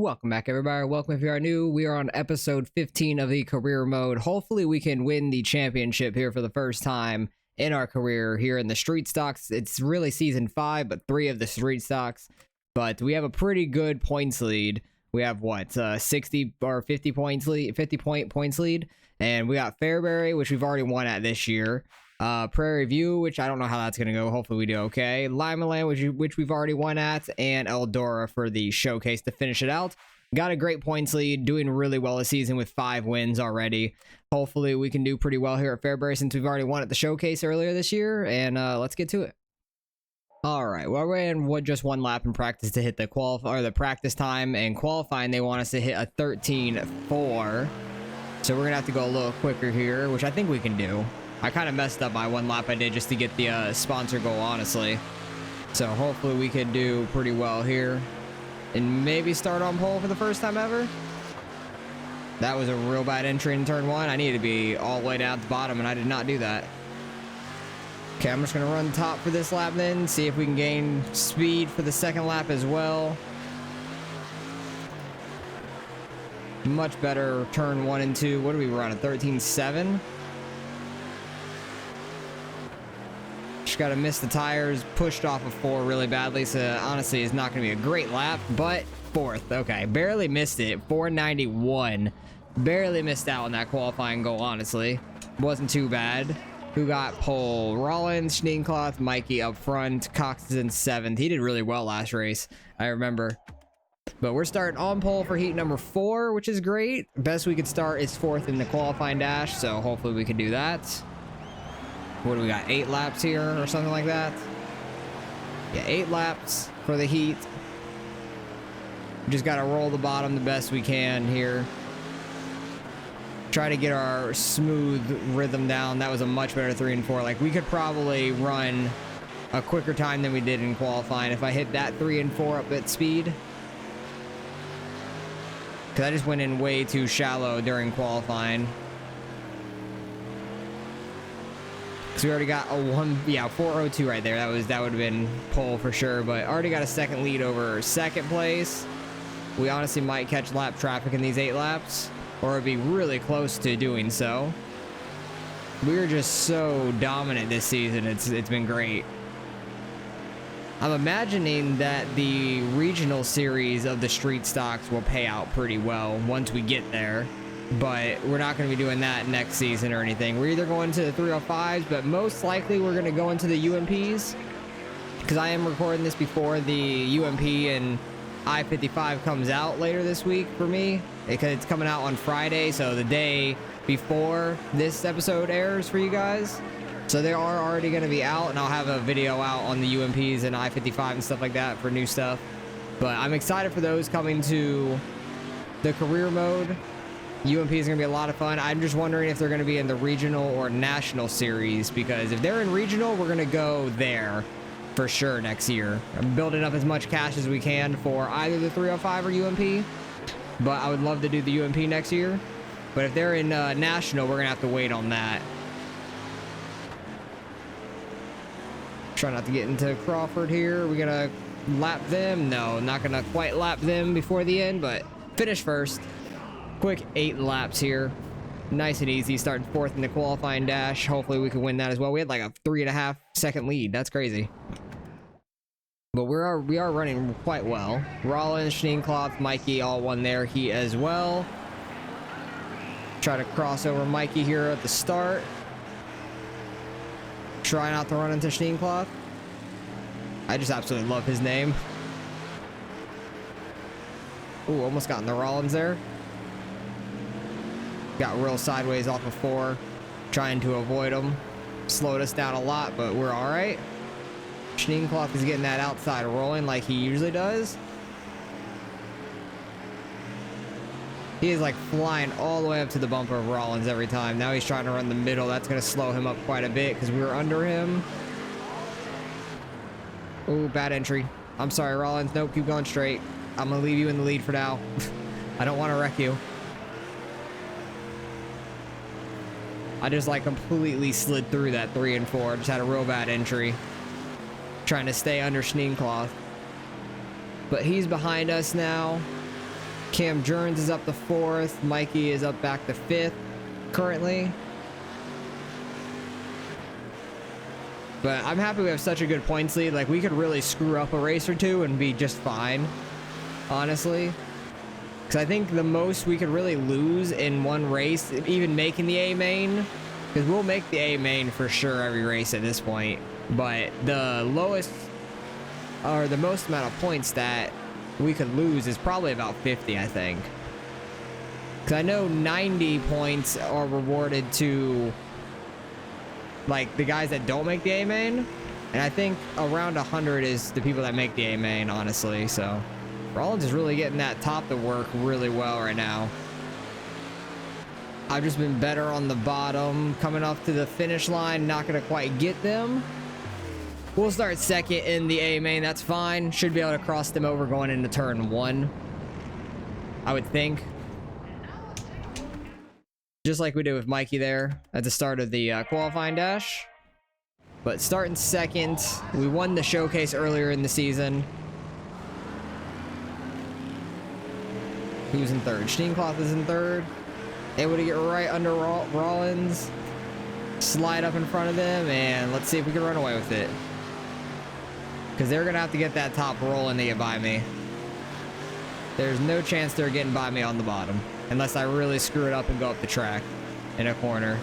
Welcome back, everybody. Welcome if you are new. We are on episode 15 of the career mode. Hopefully we can win the championship here for the first time in our career here in the street stocks. It's really season 5, but 3 of the street stocks. But we have a pretty good points lead. We have what, 60 or 50 points lead, 50 points lead. And we got Fairbury, which we've already won at this year. Prairie View, which I don't know how that's going to go. Hopefully we do okay. Limaland, which we've already won at, and Eldora for the showcase to finish it out. Got a great points lead, doing really well this season with 5 wins already. Hopefully we can do pretty well here at Fairbury since we've already won at the showcase earlier this year, and let's get to it. Alright, well, we're in just one lap in practice to hit the practice time, and qualifying they want us to hit a 13.4. So we're going to have to go a little quicker here, which I think we can do. I kind of messed up my one lap I did just to get the sponsor goal, honestly. So hopefully we could do pretty well here. And maybe start on pole for the first time ever. That was a real bad entry in turn 1. I needed to be all the way down at the bottom, and I did not do that. Okay, I'm just going to run top for this lap then. See if we can gain speed for the second lap as well. Much better turn 1 and 2. What do we run? A 13.7? Got to miss the tires, pushed off of 4 really badly, so honestly it's not going to be a great lap, but 4th. Okay, barely missed it. 491. Barely missed out on that qualifying goal, honestly. Wasn't too bad. Who got pole? Rollins, Schneekloth, Mikey up front. Cox is in 7th. He did really well last race, I remember. But we're starting on pole for heat number 4, which is great. Best we could start is 4th in the qualifying dash, so hopefully we can do that. What do we got? 8 laps here or something like that? Yeah, 8 laps for the heat. We just got to roll the bottom the best we can here. Try to get our smooth rhythm down. That was a much better 3 and 4. Like, we could probably run a quicker time than we did in qualifying if I hit that 3 and 4 up at speed. Because I just went in way too shallow during qualifying. So we already got a 402 right there. That would have been pole for sure, but already got a second lead over second place. We honestly might catch lap traffic in these 8 laps, or it'd be really close to doing so. We're just so dominant this season. It's been great. I'm imagining that the regional series of the street stocks will pay out pretty well once we get there. But we're not going to be doing that next season or anything. We're either going to the 305s, but most likely we're going to go into the UMPs. Because I am recording this before the UMP and I-55 comes out later this week for me. Because it's coming out on Friday, so the day before this episode airs for you guys. So they are already going to be out, and I'll have a video out on the UMPs and I-55 and stuff like that for new stuff. But I'm excited for those coming to the career mode. UMP is going to be a lot of fun. I'm just wondering if they're going to be in the regional or national series, because if they're in regional, we're going to go there for sure next year. I'm building up as much cash as we can for either the 305 or UMP, but I would love to do the UMP next year. But if they're in national, we're going to have to wait on that. Try not to get into Crawford here. We're going to lap them. No, not going to quite lap them before the end, but finish first. Quick 8 laps here. Nice and easy. Starting 4th in the qualifying dash. Hopefully we can win that as well. We had like a 3.5 second lead. That's crazy. But we are running quite well. Rollins, Schneekloth, Mikey all won their heat as well. Try to cross over Mikey here at the start. Try not to run into Schneekloth. I just absolutely love his name. Ooh, almost got in the Rollins there. Got real sideways off of 4, trying to avoid them. Slowed us down a lot, but we're all right. Schneekloth is getting that outside rolling like he usually does. He is like flying all the way up to the bumper of Rollins every time. Now he's trying to run the middle. That's going to slow him up quite a bit because we were under him. Oh, bad entry. I'm sorry, Rollins. Nope, keep going straight. I'm going to leave you in the lead for now. I don't want to wreck you. I just like completely slid through that 3 and 4. Just had a real bad entry. Trying to stay under Schneekloth. But he's behind us now. Cam Jones is up to 4th. Mikey is up back to 5th currently. But I'm happy we have such a good points lead. Like, we could really screw up a race or two and be just fine, honestly. Because I think the most we could really lose in one race, even making the A main, because we'll make the A main for sure every race at this point. But the lowest, or the most amount of points that we could lose is probably about 50, I think. Because I know 90 points are rewarded to, like, the guys that don't make the A main, and I think around 100 is the people that make the A main, honestly. So Rollins is really getting that top to work really well right now. I've just been better on the bottom, coming up to the finish line, not gonna quite get them. We'll start second in the A main, that's fine. Should be able to cross them over going into turn 1, I would think. Just like we did with Mikey there at the start of the qualifying dash. But starting second, we won the showcase earlier in the season. Who's in third? Steencloth is in third. Able to get right under Rollins. Slide up in front of them, and let's see if we can run away with it. Because they're going to have to get that top roll and they get by me. There's no chance they're getting by me on the bottom. Unless I really screw it up and go up the track in a corner.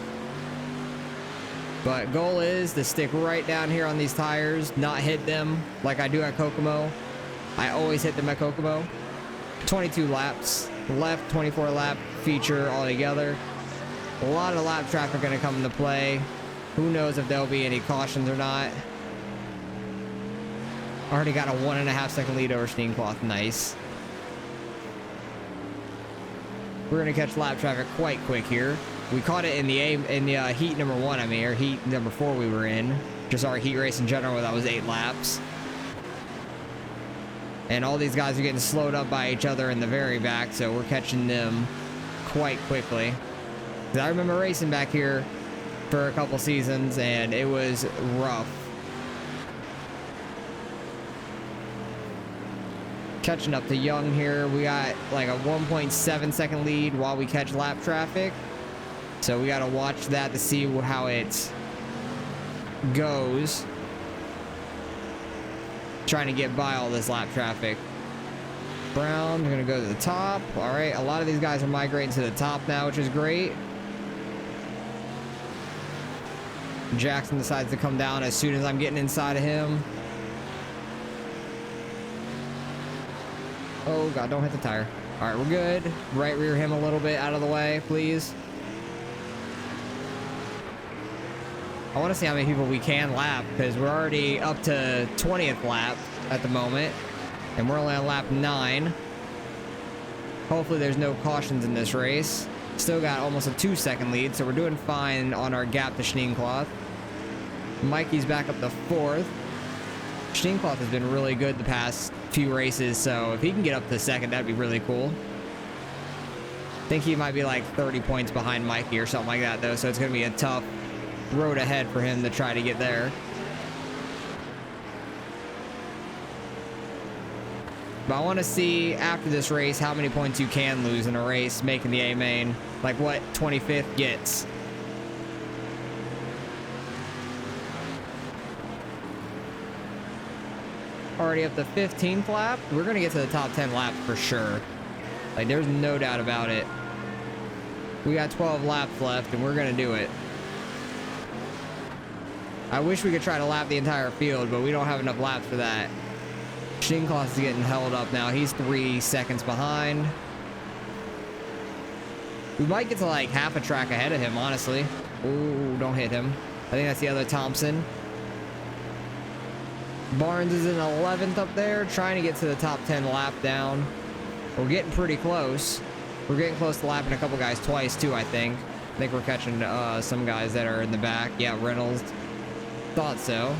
But goal is to stick right down here on these tires, not hit them like I do at Kokomo. I always hit them at Kokomo. 22 laps left, 24 lap feature altogether. A lot of lap traffic going to come into play. Who knows if there'll be any cautions or not. Already got a 1.5 second lead over Steencloth. Nice. We're going to catch lap traffic quite quick here. We caught it in the heat number 1, I mean, or heat number 4 we were in. Just our heat race in general, that was 8 laps. And all these guys are getting slowed up by each other in the very back, so we're catching them quite quickly. 'Cause I remember racing back here for a couple seasons, and it was rough. Catching up to Young here. We got like a 1.7 second lead while we catch lap traffic. So we got to watch that to see how it goes. Trying to get by all this lap traffic. Brown, we're going to go to the top. All right, a lot of these guys are migrating to the top now, which is great. Jackson decides to come down as soon as I'm getting inside of him. Oh, God, don't hit the tire. All right, we're good. Right rear him a little bit out of the way, please. I want to see how many people we can lap, because we're already up to 20th lap at the moment, and we're only on lap 9. Hopefully there's no cautions in this race. Still got almost a 2 second lead, so we're doing fine on our gap to Steencloth. Mikey's back up to 4th. Steencloth has been really good the past few races, so if he can get up to 2nd, that'd be really cool. I think he might be like 30 points behind Mikey or something like that, though, so it's going to be a tough road ahead for him to try to get there. But I want to see after this race how many points you can lose in a race making the A main, like what 25th gets. Already up to 15th lap. We're going to get to the top 10 laps for sure. Like, there's no doubt about it. We got 12 laps left, and we're going to do it. I wish we could try to lap the entire field, but we don't have enough laps for that. Steencloth is getting held up now. He's 3 seconds behind. We might get to like half a track ahead of him, honestly. Ooh, don't hit him. I think that's the other Thompson. Barnes is in 11th up there, trying to get to the top 10 lap down. We're getting pretty close. We're getting close to lapping a couple guys twice, too, I think. I think we're catching some guys that are in the back. Yeah, Reynolds. Thought so.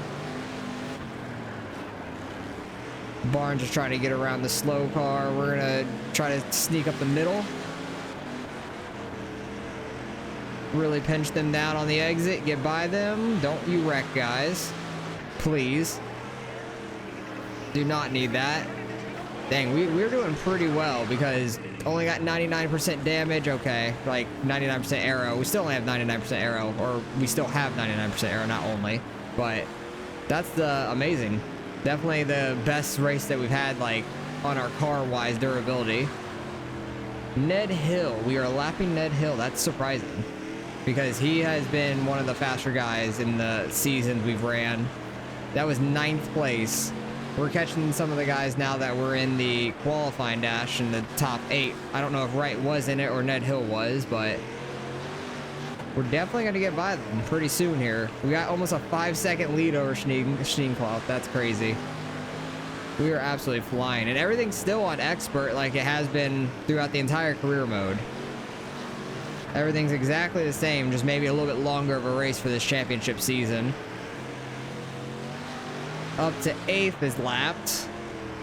Barnes is trying to get around the slow car. We're going to try to sneak up the middle. Really pinch them down on the exit. Get by them. Don't you wreck, guys. Please. Do not need that. Dang, we're doing pretty well because only got 99% damage. Okay, like 99% arrow. We still only have 99% arrow, or we still have 99% arrow, not only. But that's the amazing. Definitely the best race that we've had, like, on our car-wise durability. Ned Hill. We are lapping Ned Hill. That's surprising because he has been one of the faster guys in the seasons we've ran. That was 9th place. We're catching some of the guys now that were in the qualifying dash in the top 8. I don't know if Wright was in it or Ned Hill was, but we're definitely going to get by them pretty soon here. We got almost a 5-second lead over Steenkloth. That's crazy. We are absolutely flying. And everything's still on expert like it has been throughout the entire career mode. Everything's exactly the same, just maybe a little bit longer of a race for this championship season. Up to 8th is lapped.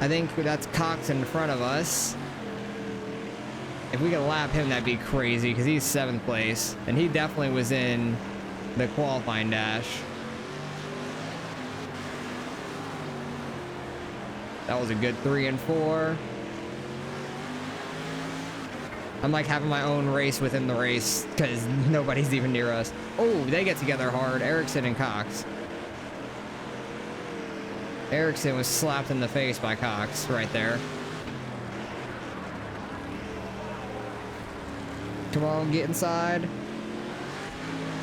I think that's Cox in front of us. If we could lap him, that'd be crazy because he's 7th place. And he definitely was in the qualifying dash. That was a good 3 and 4. I'm like having my own race within the race because nobody's even near us. Oh, they get together hard. Ericsson and Cox. Ericsson was slapped in the face by Cox right there. Come on, get inside.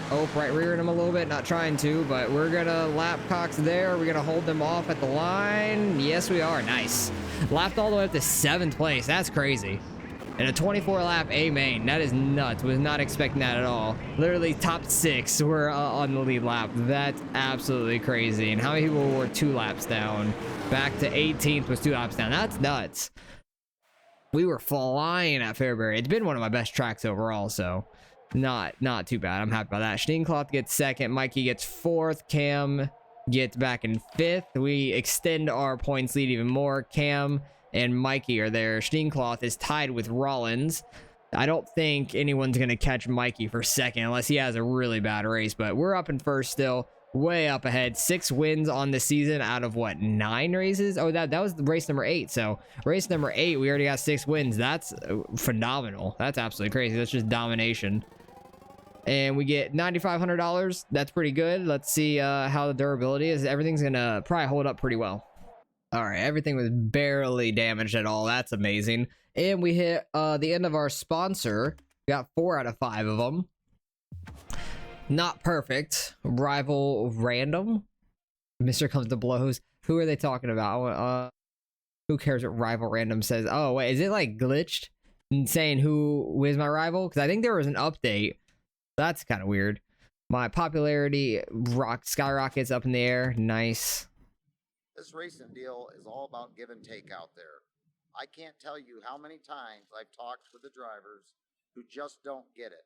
Oh, right rearing him a little bit, not trying to, but we're gonna lap Cox there. We're gonna hold them off at the line. Yes, we are. Nice. Lapped all the way up to 7th place. That's crazy. And a 24 lap A main. That is nuts. Was not expecting that at all. Literally top 6 were on the lead lap. That's absolutely crazy. And how many people were 2 laps down? Back to 18th was 2 laps down. That's nuts. We were flying at Fairbury. It's been one of my best tracks overall, so not too bad. I'm happy about that. Steenkloth gets 2nd. Mikey gets 4th. Cam gets back in 5th. We extend our points lead even more. Cam and Mikey are there. Steenkloth is tied with Rollins. I don't think anyone's going to catch Mikey for 2nd unless he has a really bad race, but we're up in 1st still. Way up ahead. 6 wins on the season out of what, 9 races? Oh, that was race number 8. So race number 8, we already got 6 wins. That's phenomenal. That's absolutely crazy. That's just domination. And we get $9,500. That's pretty good. Let's see how the durability is. Everything's gonna probably hold up pretty well. All right, everything was barely damaged at all. That's amazing. And we hit the end of our sponsor. We got 4 out of 5 of them. Not perfect. Rival random. Mr. Comes to Blows. Who are they talking about? Who cares what rival random says? Oh, wait, is it like glitched and saying who is my rival? Because I think there was an update. That's kind of weird. My popularity skyrockets up in the air. Nice. This racing deal is all about give and take out there. I can't tell you how many times I've talked with the drivers who just don't get it.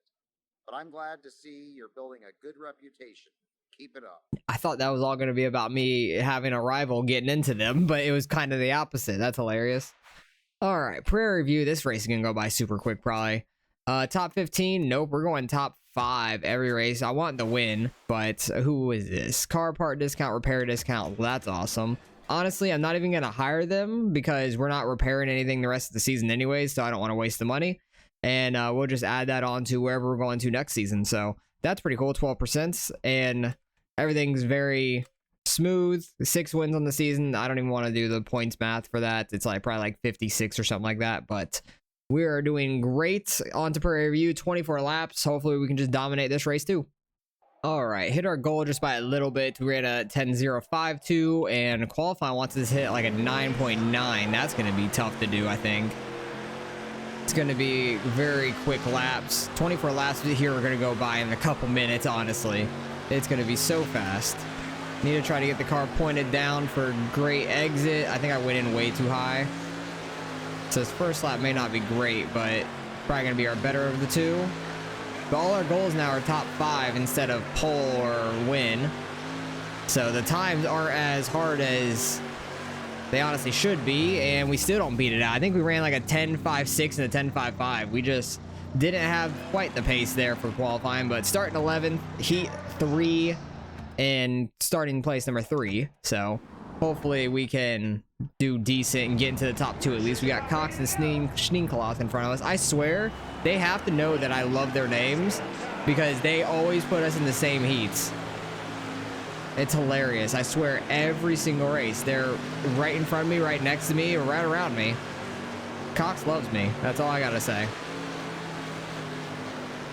But I'm glad to see you're building a good reputation. Keep it up. I thought that was all going to be about me having a rival getting into them, but it was kind of the opposite. That's hilarious. All right, Prairie View. This race is going to go by super quick, probably. Top 15? Nope, we're going top 5 every race. I want the win, but who is this? Car part discount, repair discount. Well, that's awesome. Honestly, I'm not even going to hire them because we're not repairing anything the rest of the season anyways, so I don't want to waste the money. And we'll just add that on to wherever we're going to next season. So that's pretty cool, 12%. And everything's very smooth. 6 wins on the season. I don't even want to do the points math for that. It's like probably like 56 or something like that. But we are doing great. On to Prairie View, 24 laps. Hopefully we can just dominate this race too. All right, hit our goal just by a little bit. We ran a 10.052 and qualifying wants us to hit like a 9.9. That's going to be tough to do, I think. It's going to be very quick laps. 24 laps here are going to go by in a couple minutes, honestly. It's going to be so fast. Need to try to get the car pointed down for great exit. I think I went in way too high. So this first lap may not be great, but probably going to be our better of the two. But all our goals now are top 5 instead of pole or win. So the times aren't as hard as they honestly should be, and we still don't beat it out. I think we ran like a 10.56 and a 10.55. We just didn't have quite the pace there for qualifying, but starting 11th, heat 3, and starting place number 3. So hopefully we can do decent and get into the top 2 at least. We got Cox and Schneekloth in front of us. I swear they have to know that I love their names because they always put us in the same heats. It's hilarious. I swear every single race they're right in front of me, right next to me, or right around me. Cox loves me. That's all I gotta say.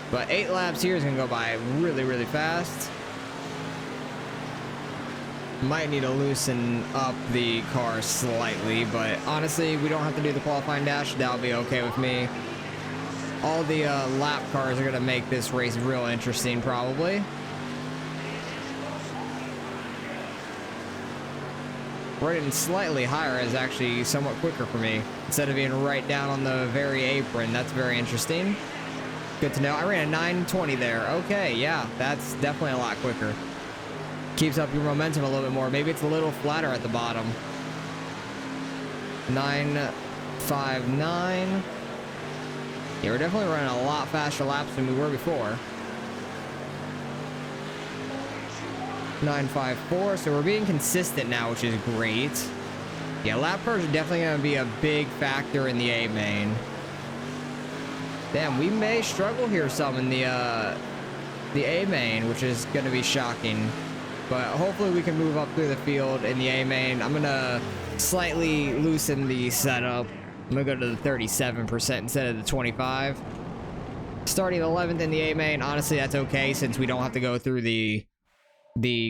But 8 laps here is gonna go by really, really fast. Might need to loosen up the car slightly, but honestly, we don't have to do the qualifying dash. That'll be okay with me. All the lap cars are gonna make this race real interesting, probably. Running slightly higher is actually somewhat quicker for me. Instead of being right down on the very apron, that's very interesting. Good to know. I ran a 920 there. Okay, yeah, that's definitely a lot quicker. Keeps up your momentum a little bit more. Maybe it's a little flatter at the bottom. 959. Yeah, we're definitely running a lot faster laps than we were before. 954. So we're being consistent now, which is great. Yeah, lap cars are definitely going to be a big factor in the A main. Damn, we may struggle here some in the A main, which is going to be shocking. But hopefully we can move up through the field in the A main. I'm going to slightly loosen the setup. I'm going to go to the 37% instead of the 25. Starting 11th in the A main, honestly, that's okay since we don't have to go through the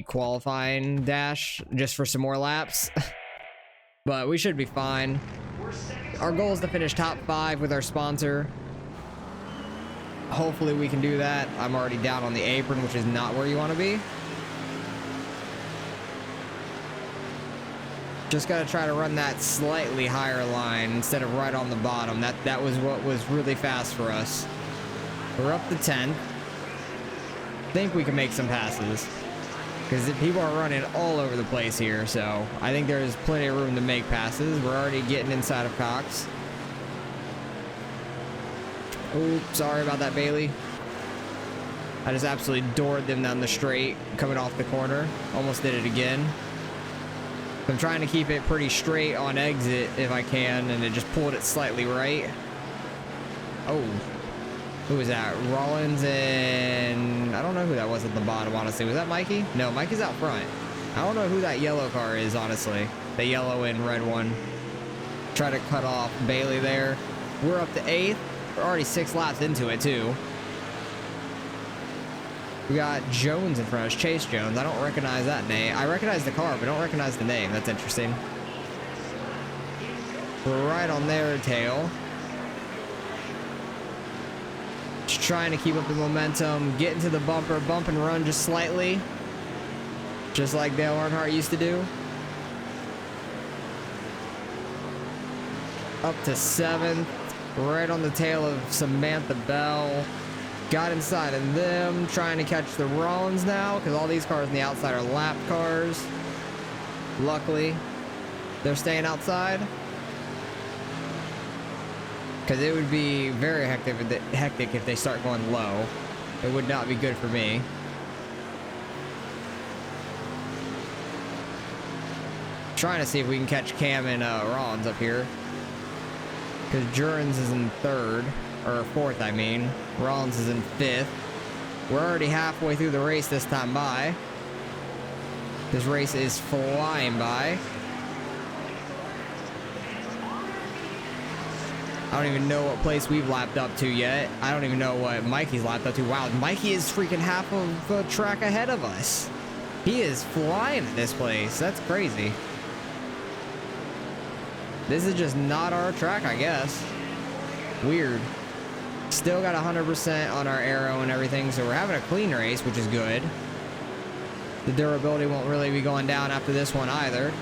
qualifying dash just for some more laps. But we should be fine. Our goal is to finish top 5 with our sponsor. Hopefully we can do that. I'm already down on the apron, which is not where you want to be. Just gotta try to run that slightly higher line instead of right on the bottom. That was what was really fast for us. We're up to 10th. Think we can make some passes because people are running all over the place here, so I think there's plenty of room to make passes. We're already getting inside of Cox. Oops, sorry about that, Bailey. I just absolutely doored them down the straight coming off the corner. Almost did it again. I'm trying to keep it pretty straight on exit if I can, and it just pulled it slightly right. Oh, who was that? Rollins and I don't know who that was at the bottom, honestly. Was that Mikey? No, Mikey's out front. I don't know who that yellow car is, honestly. The yellow and red one. Try to cut off Bailey there. We're up to 8th. We're already 6 laps into it, too. We got Jones in front of us, Chase Jones. I don't recognize that name. I recognize the car, but don't recognize the name. That's interesting. We're right on their tail. Just trying to keep up the momentum, get into the bumper, bump and run just slightly. Just like Dale Earnhardt used to do. Up to 7th, right on the tail of Samantha Bell. Got inside of them, trying to catch the Rollins now, because all these cars on the outside are lap cars. Luckily, they're staying outside. Because it would be very hectic if they start going low. It would not be good for me. Trying to see if we can catch Cam and Rollins up here. Because Jurens is in 3rd. Or 4th, I mean. Rollins is in 5th. We're already halfway through the race this time by. This race is flying by. I don't even know what place we've lapped up to yet. I don't even know what Mikey's lapped up to. Wow, Mikey is freaking half of the track ahead of us. He is flying at this place. That's crazy. This is just not our track, I guess. Weird. Still got 100% on our aero and everything, so we're having a clean race, which is good. The durability won't really be going down after this one either.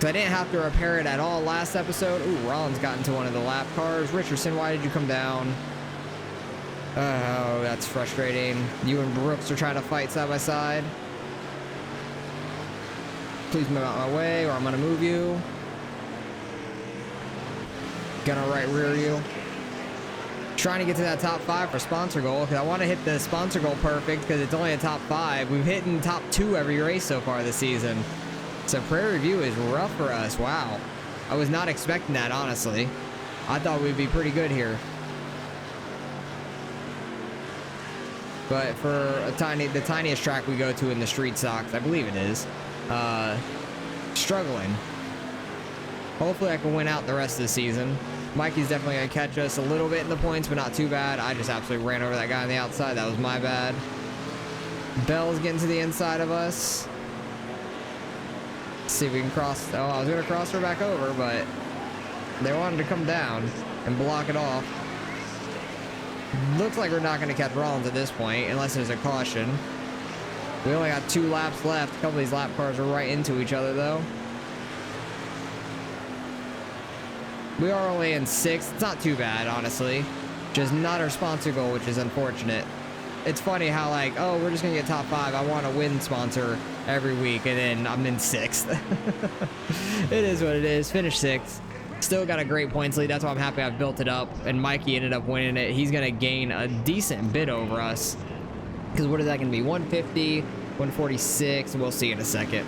So I didn't have to repair it at all last episode. Ooh, Rollins got into one of the lap cars. Richardson, why did you come down? Oh, that's frustrating. You and Brooks are trying to fight side by side. Please move out my way or I'm gonna move you. Gonna right rear you. Trying to get to that top 5 for sponsor goal because I want to hit the sponsor goal perfect because it's only a top 5. We've hit in top 2 every race so far this season. So Prairie View is rough for us. Wow. I was not expecting that, honestly. I thought we'd be pretty good here. But for the tiniest track we go to in the street stocks, I believe it is, struggling. Hopefully I can win out the rest of the season. Mikey's definitely going to catch us a little bit in the points, but not too bad. I just absolutely ran over that guy on the outside. That was my bad. Bell's getting to the inside of us. Let's see if we can cross. Oh, I was going to cross her back over, but they wanted to come down and block it off. Looks like we're not going to catch Rollins at this point, unless there's a caution. We only got 2 laps left. A couple of these lap cars are right into each other, though. We are only in 6th. It's not too bad, honestly. Just not our sponsor goal, which is unfortunate. It's funny how, like, oh, we're just going to get top 5. I want to win sponsor every week, and then I'm in 6th. It is what it is. Finish 6th. Still got a great points lead. That's why I'm happy I've built it up. And Mikey ended up winning it. He's going to gain a decent bit over us. Because what is that going to be? 150, 146. We'll see in a second.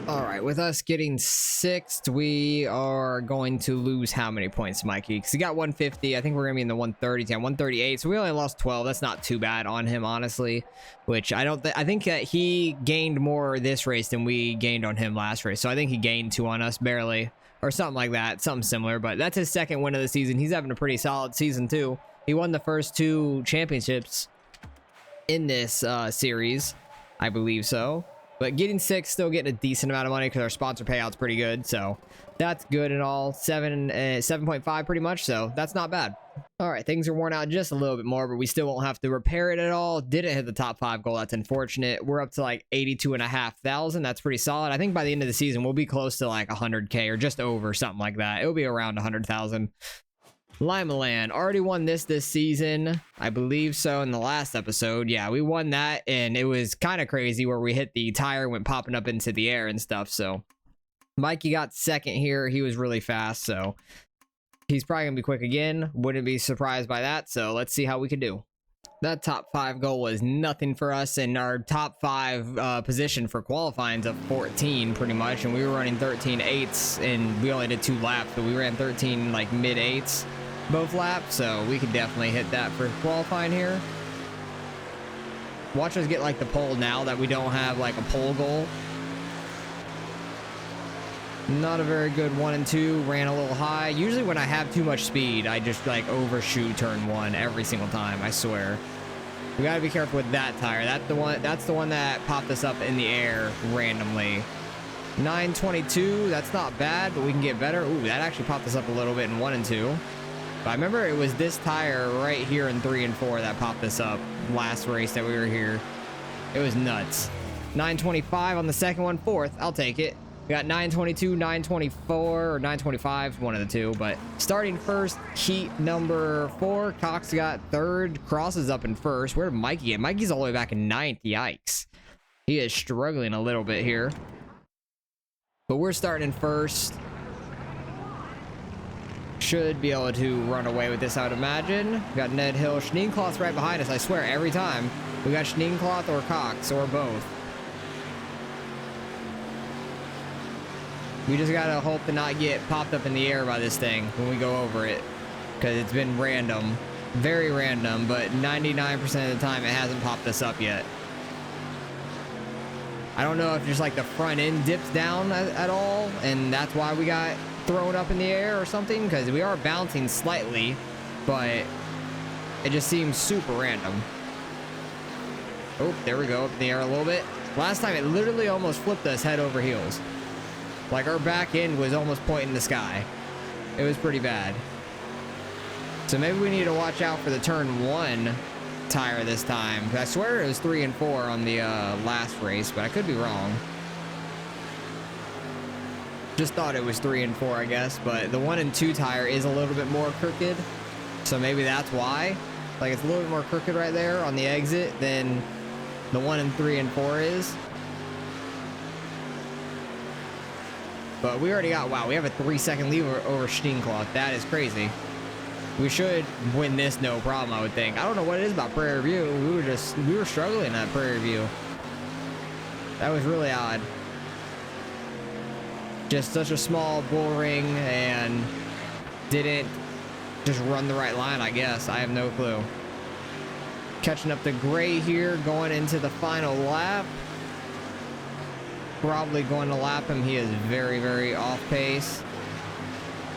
All right, with us getting 6th, we are going to lose how many points, Mikey? Because he got 150. I think we're going to be in the 130s, 138. So we only lost 12. That's not too bad on him, honestly. Which I think that he gained more this race than we gained on him last race. So I think he gained 2 on us, barely. Or something like that. Something similar. But that's his 2nd win of the season. He's having a pretty solid season, too. He won the first 2 championships in this series. I believe so. But getting 6th, still getting a decent amount of money because our sponsor payout's pretty good. So that's good and all. 7.5 pretty much. So that's not bad. All right, things are worn out just a little bit more, but we still won't have to repair it at all. Didn't hit the top 5 goal. That's unfortunate. We're up to like 82,500. That's pretty solid. I think by the end of the season, we'll be close to like 100K or just over, something like that. It'll be around 100,000. Limaland already won this season, I believe so, in the last episode. Yeah, we won that, and it was kind of crazy where we hit the tire, went popping up into the air and stuff. So Mikey got 2nd here. He was really fast, so he's probably gonna be quick again. Wouldn't be surprised by that. So let's see how we can do. That top 5 goal was nothing for us, and our top 5 position for qualifying is up 14 pretty much, and we were running 13.8s, and we only did 2 laps, but we ran 13 like mid-8s both laps, so we could definitely hit that for qualifying here. Watch us get like the pole now that we don't have like a pole goal. Not a very good 1 and 2. Ran a little high. Usually when I have too much speed, I just like overshoot turn 1 every single time, I swear. We gotta be careful with that tire. That's the one that popped us up in the air randomly. 922, that's not bad, but we can get better. Ooh, that actually popped us up a little bit in 1 and 2. But I remember it was this tire right here in 3 and 4 that popped us up last race that we were here. It was nuts. 925 on the second one, 4th. I'll take it. We got 922, 924, or 925, one of the 2. But starting first, heat number 4. Cox got 3rd. Cross is up in 1st. Where did Mikey get? Mikey's all the way back in 9th. Yikes. He is struggling a little bit here. But we're starting in 1st. Should be able to run away with this, I would imagine. We got Ned Hill. Schneencloth's right behind us, I swear, every time. We got Schneencloth or Cox, or both. We just gotta hope to not get popped up in the air by this thing when we go over it. Because it's been random. Very random, but 99% of the time it hasn't popped us up yet. I don't know if just like the front end dips down at all, and that's why we got thrown up in the air or something, because we are bouncing slightly, but it just seems super random. Oh, there we go, up in the air a little bit. Last time it literally almost flipped us head over heels. Like our back end was almost pointing the sky. It was pretty bad. So maybe we need to watch out for the turn 1 tire this time. I swear it was 3 and 4 on the last race, but I could be wrong. Just thought it was 3 and 4, I guess, but the 1 and 2 tire is a little bit more crooked, so maybe that's why. Like it's a little bit more crooked right there on the exit than the 1 and 3 and 4 is. But we already got, wow, we have a 3-second lead over Schneencloth. That is crazy. We should win this no problem, I would think. I don't know what it is about Prairie View. We were struggling at Prairie View. That was really odd. Just such a small bull ring and didn't just run the right line, I guess. I have no clue. Catching up to Gray here, going into the final lap. Probably going to lap him. He is very, very off pace.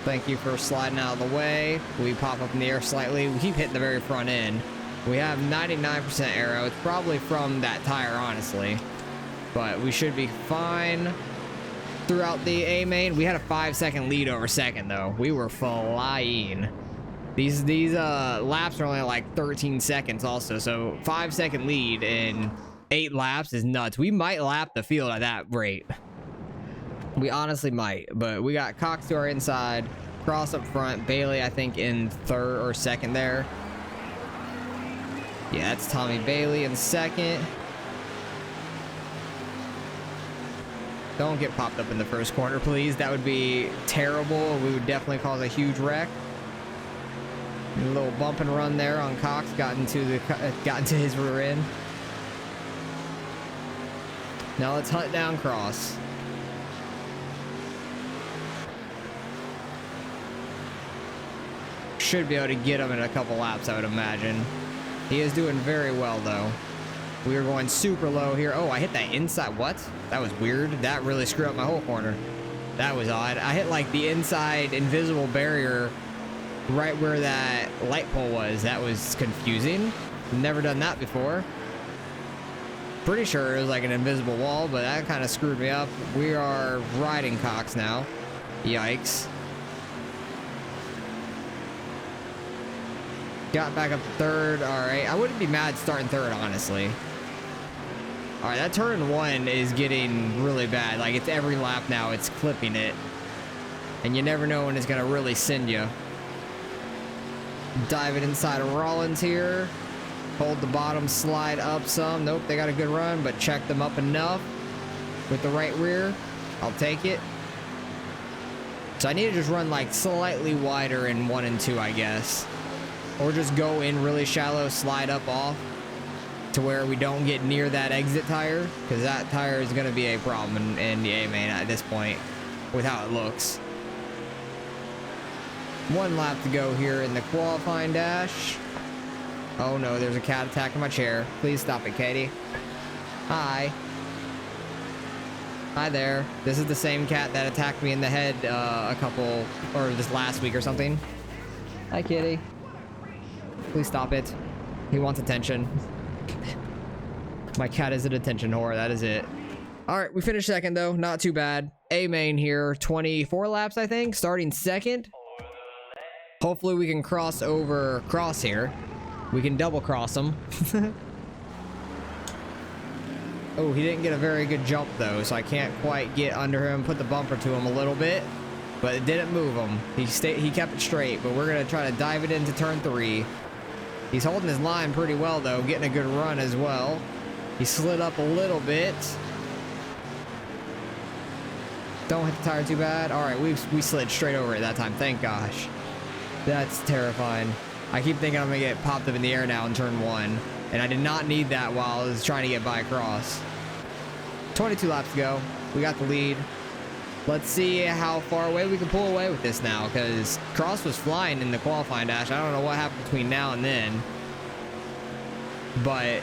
Thank you for sliding out of the way. We pop up in the air slightly. We keep hitting the very front end. We have 99% aero. It's probably from that tire, honestly. But we should be fine throughout the A main. We had a 5-second lead over second, though. We were flying. These laps are only like 13 seconds also. So 5-second lead in 8 laps is nuts. We might lap the field at that rate. We honestly might, but we got Cox to our inside, Cross up front, Bailey I think in third or second there. Yeah, that's Tommy Bailey in second. Don't get popped up in the first corner, please. That would be terrible. We would definitely cause a huge wreck. A little bump and run there on Cox, got into his rear end. Now let's hunt down Cross. Should be able to get him in a couple laps, I would imagine. He is doing very well, though. We are going super low here. Oh, I hit that inside. What? That was weird. That really screwed up my whole corner. That was odd. I hit like the inside invisible barrier right where that light pole was. That was confusing. Never done that before. Pretty sure it was like an invisible wall, but that kind of screwed me up. We are riding Cox now. Yikes. Got back up to third. All right. I wouldn't be mad starting third, honestly. All right. That turn one is getting really bad. Like, it's every lap now. It's clipping it. And you never know when it's going to really send you. Dive it inside of Rollins here. Hold the bottom, slide up some. Nope, they got a good run, but check them up enough with the right rear. I'll take it. So I need to just run like slightly wider in 1 and 2, I guess. Or just go in really shallow, slide up off to where we don't get near that exit tire, because that tire is going to be a problem in the A main at this point with how it looks. 1 lap to go here in the qualifying dash. Oh no, there's a cat attacking my chair. Please stop it, Katie. Hi. Hi there. This is the same cat that attacked me in the head this last week or something. Hi, kitty. Please stop it. He wants attention. My cat is an attention whore. That is it. All right, we finished second though. Not too bad. A main here, 24 laps, I think, starting second. Hopefully we can cross over Cross here. We can double cross him. Oh, he didn't get a very good jump though, so I can't quite get under him. Put the bumper to him a little bit, but it didn't move him. He kept it straight, but we're gonna try to dive it into turn 3. He's holding his line pretty well though, getting a good run as well. He slid up a little bit. Don't hit the tire too bad. All right, we slid straight over it that time. Thank gosh. That's terrifying. I keep thinking I'm gonna get popped up in the air now in turn 1, and I did not need that while I was trying to get by Cross. 22 laps to go. We got the lead. Let's see how far away we can pull away with this now, because Cross was flying in the qualifying dash. I don't know what happened between now and then, but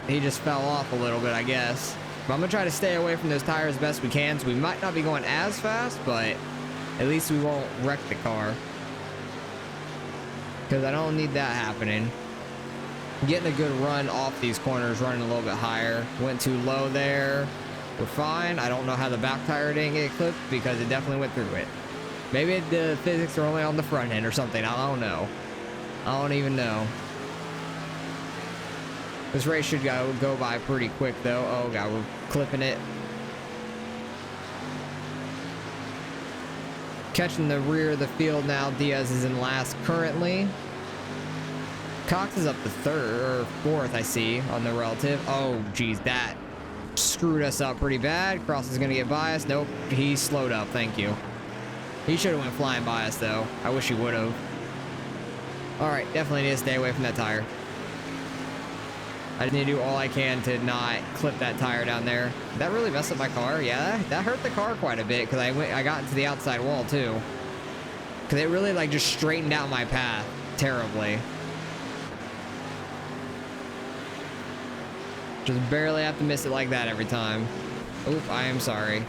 he just fell off a little bit, I guess. But I'm gonna try to stay away from those tires as best we can, so we might not be going as fast, but at least we won't wreck the car. Because I don't need that happening. Getting a good run off these corners, running a little bit higher. Went too low there. We're fine. I don't know how the back tire didn't get clipped because it definitely went through it. Maybe the physics are only on the front end or something. I don't know. I don't even know. This race should go by pretty quick though. Oh god, we're clipping it. Catching the rear of the field now. Diaz is in last currently. Cox is up to third or fourth, I see, on the relative. Oh, geez, that screwed us up pretty bad. Cross is going to get by us. Nope, he slowed up. Thank you. He should have went flying by us, though. I wish he would have. All right, definitely need to stay away from that tire. I just need to do all I can to not clip that tire down there. That really messed up my car. Yeah, that hurt the car quite a bit because I got into the outside wall too. Because it really like just straightened out my path terribly. Just barely have to miss it like that every time. Oop, I am sorry.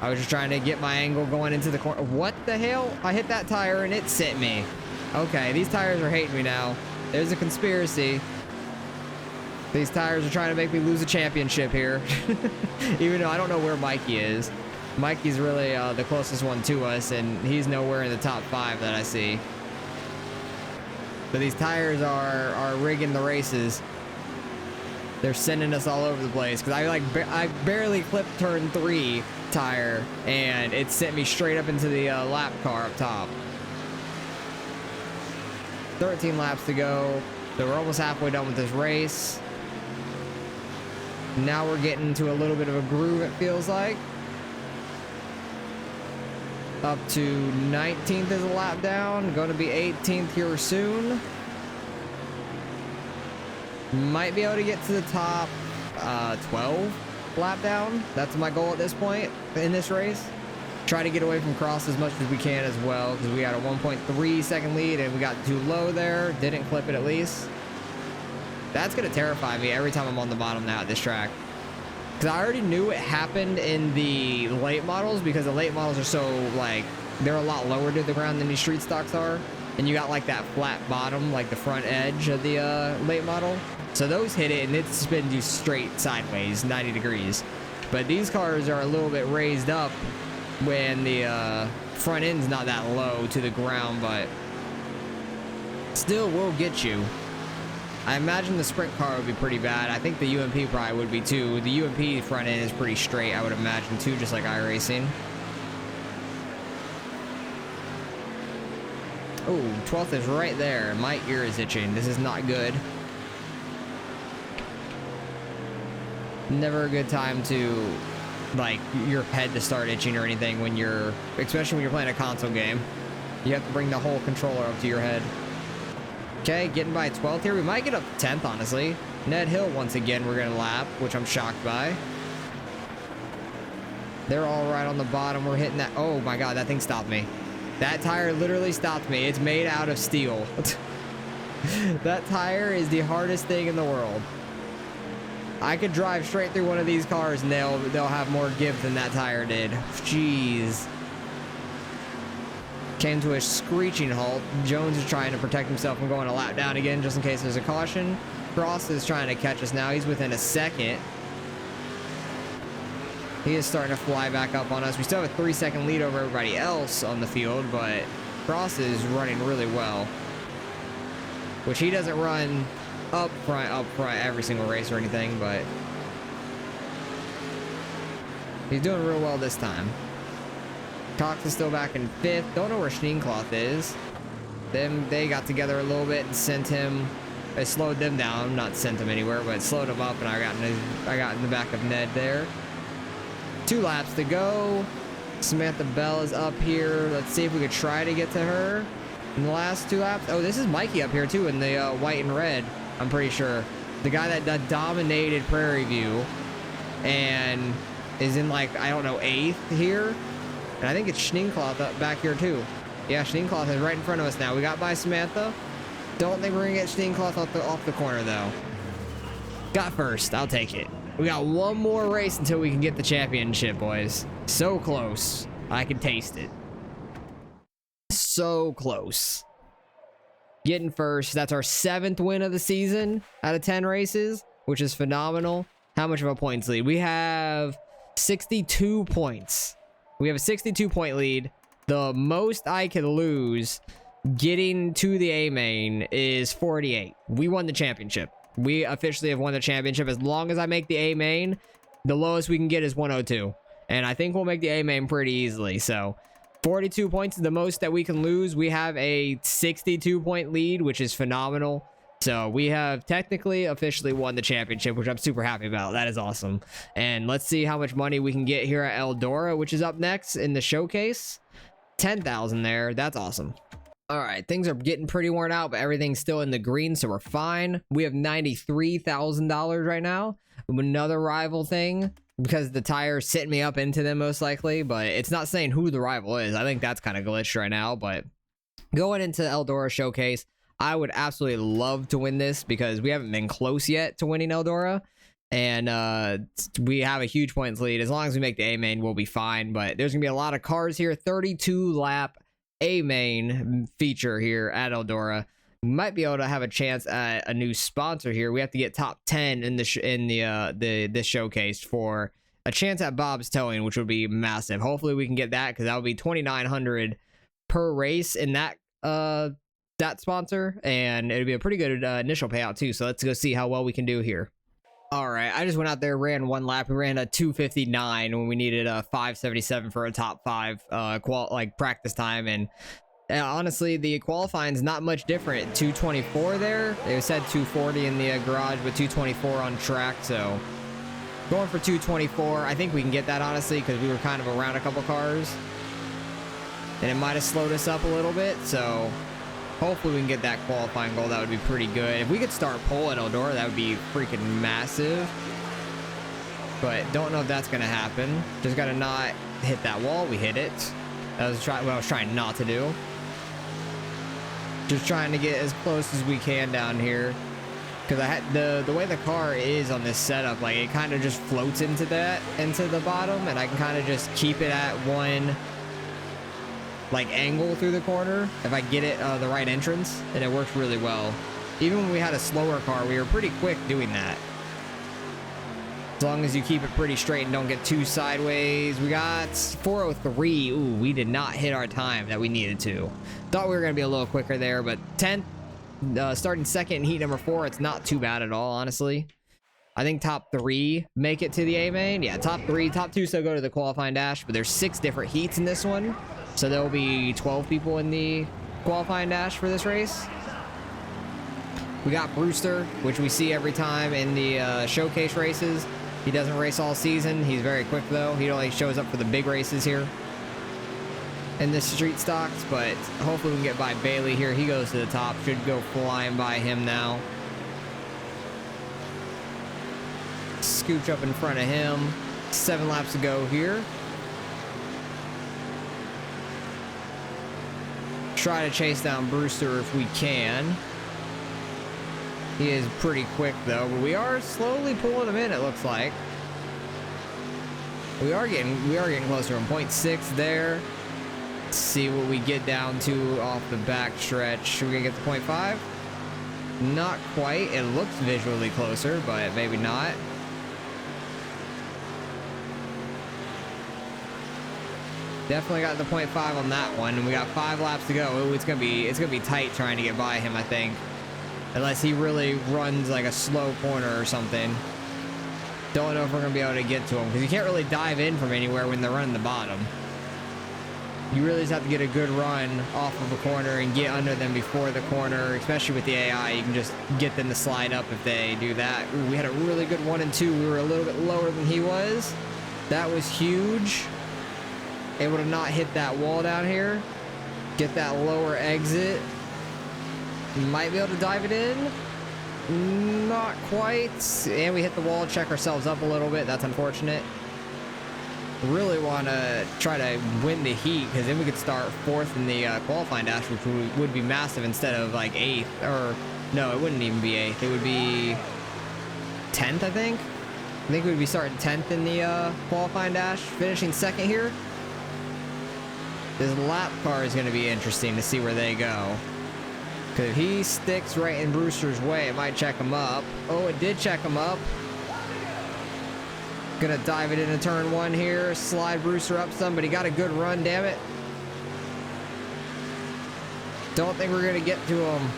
I was just trying to get my angle going into the corner. What the hell? I hit that tire and it sent me. Okay, these tires are hating me now. There's a conspiracy. These tires are trying to make me lose a championship here. Even though I don't know where Mikey is. Mikey's really the closest one to us, and he's nowhere in the top 5 that I see. But these tires are rigging the races. They're sending us all over the place because I barely clipped turn 3 tire and it sent me straight up into the lap car up top. 13 laps to go, so we're almost halfway done with this race. Now we're getting into a little bit of a groove, it feels like. Up to 19th is a lap down, going to be 18th here soon. Might be able to get to the top 12 lap down. That's my goal at this point in this race. Try to get away from Cross as much as we can as well, because we got a 1.3 second lead and we got too low there. Didn't clip it at least. That's going to terrify me every time I'm on the bottom now at this track. Because I already knew it happened in the late models, because the late models are so, like, they're a lot lower to the ground than these street stocks are. And you got, like, that flat bottom, like the front edge of the late model. So those hit it and it spins you straight sideways, 90 degrees. But these cars are a little bit raised up when the front end's not that low to the ground, but still will get you. I imagine the sprint car would be pretty bad. I think the UMP probably would be too. The UMP front end is pretty straight, I would imagine too, just like iRacing. Oh, 12th is right there. My ear is itching. This is not good. Never a good time to, like, your head to start itching or anything when you're, especially when you're playing a console game. You have to bring the whole controller up to your head. Okay, getting by 12th here. We might get up to 10th, honestly. Ned Hill, once again, we're going to lap, which I'm shocked by. They're all right on the bottom. We're hitting that. Oh, my God, that thing stopped me. That tire literally stopped me. It's made out of steel. That tire is the hardest thing in the world. I could drive straight through one of these cars and they'll have more give than that tire did. Jeez. Came to a screeching halt. Jones is trying to protect himself from going a lap down again just in case there's a caution. Cross is trying to catch us now. He's within a second. He is starting to fly back up on us. We still have a 3-second lead over everybody else on the field, but Cross is running really well. Which he doesn't run up front every single race or anything, but he's doing real well this time. Cox is still back in 5th. Don't know where Steencloth is. They got together a little bit and sent him. It slowed them down, not sent him anywhere, but it slowed him up, and I got in the back of Ned there. 2 laps to go. Samantha Bell is up here. Let's see if we could try to get to her in the last 2 laps. Oh, this is Mikey up here too in the white and red. I'm pretty sure the guy that dominated Prairie View and is in, like, I don't know, 8th here. And I think it's Steencloth up back here too. Yeah, Steencloth is right in front of us now. We got by Samantha. Don't think we're gonna get Steencloth off the corner though. Got first. I'll take it. We got one more race until we can get the championship, boys. So close. I can taste it. So close. Getting first. That's our 7th win of the season out of 10 races, which is phenomenal. How much of a points lead? We have 62 points. We have a 62-point lead. The most I could lose getting to the A main is 48. We won the championship. We officially have won the championship. As long as I make the A main, the lowest we can get is 102. And I think we'll make the A main pretty easily. So 42 points is the most that we can lose. We have a 62-point lead, which is phenomenal. So we have technically officially won the championship, which I'm super happy about. That is awesome. And let's see how much money we can get here at Eldora, which is up next in the showcase. 10,000 there. That's awesome. All right, things are getting pretty worn out, but everything's still in the green, so we're fine. We have $93,000 right now. Another rival thing, because the tire's sitting me up into them most likely, but it's not saying who the rival is. I think that's kind of glitched right now, but going into Eldora Showcase, I would absolutely love to win this because we haven't been close yet to winning Eldora. And we have a huge points lead. As long as we make the A main, we'll be fine. But there's going to be a lot of cars here. 32 lap A main feature here at Eldora. We might be able to have a chance at a new sponsor here. We have to get top 10 in the showcase for a chance at Bob's Towing, which would be massive. Hopefully we can get that because that would be $2,900 per race in that sponsor, and it'd be a pretty good initial payout too. So let's go see how well we can do here. All right, I just went out there, ran one lap. We ran a 2:59 when we needed a 5:77 for a top 5 practice time. And honestly, the qualifying's not much different. 2:24 there. They said 2:40 in the garage, but 2:24 on track. So going for 2:24, I think we can get that honestly because we were kind of around a couple cars, and it might have slowed us up a little bit. So hopefully we can get that qualifying goal. That would be pretty good. If we could start pole at Eldora, that would be freaking massive. But don't know if that's going to happen. Just got to not hit that wall. We hit it. That was what I was trying not to do. Just trying to get as close as we can down here. Because I had the way the car is on this setup, like it kind of just floats into the bottom, and I can kind of just keep it at one angle through the corner if I get it the right entrance, and it works really well. Even when we had a slower car, we were pretty quick doing that. As long as you keep it pretty straight and don't get too sideways. We got 4:03. Ooh, we did not hit our time that we needed to. Thought we were going to be a little quicker there, but 10th, starting second in heat number 4, it's not too bad at all, honestly. I think top 3 make it to the A main. Yeah, top 3. Top 2 still go to the qualifying dash, but there's 6 different heats in this one. So there'll be 12 people in the qualifying dash for this race. We got Brewster, which we see every time in the showcase races. He doesn't race all season. He's very quick though. He only shows up for the big races here in the street stocks, but hopefully we can get by Bailey here. He goes to the top. Should go flying by him now. Scooch up in front of him. 7 laps to go here. Try to chase down Brewster if we can. He is pretty quick though, but we are slowly pulling him in, it looks like. We are getting closer. 0.6 there. Let's see what we get down to off the back stretch. Are we gonna get to 0.5? Not quite. It looks visually closer, but maybe not. Definitely got the 0.5 on that one, and we got 5 laps to go. Ooh, it's gonna be tight trying to get by him, I think, unless he really runs like a slow corner or something. Don't know if we're gonna be able to get to him because you can't really dive in from anywhere when they're running the bottom. You really just have to get a good run off of a corner and get under them before the corner, especially with the AI. You can just get them to slide up if they do that. Ooh, we had a really good 1 and 2. We were a little bit lower than he was. That was huge. Able to not hit that wall down here. Get that lower exit. Might be able to dive it in. Not quite. And we hit the wall. Check ourselves up a little bit. That's unfortunate. Really want to try to win the heat because then we could start 4th in the qualifying dash, which would be massive instead of like 8th. Or no, it wouldn't even be 8th. It would be 10th, I think. I think we'd be starting 10th in the qualifying dash. Finishing 2nd here. This lap car is going to be interesting to see where they go. Because if he sticks right in Brewster's way, it might check him up. Oh, it did check him up. Gonna dive it into turn 1 here. Slide Brewster up some, but he got a good run, damn it. Don't think we're going to get to him.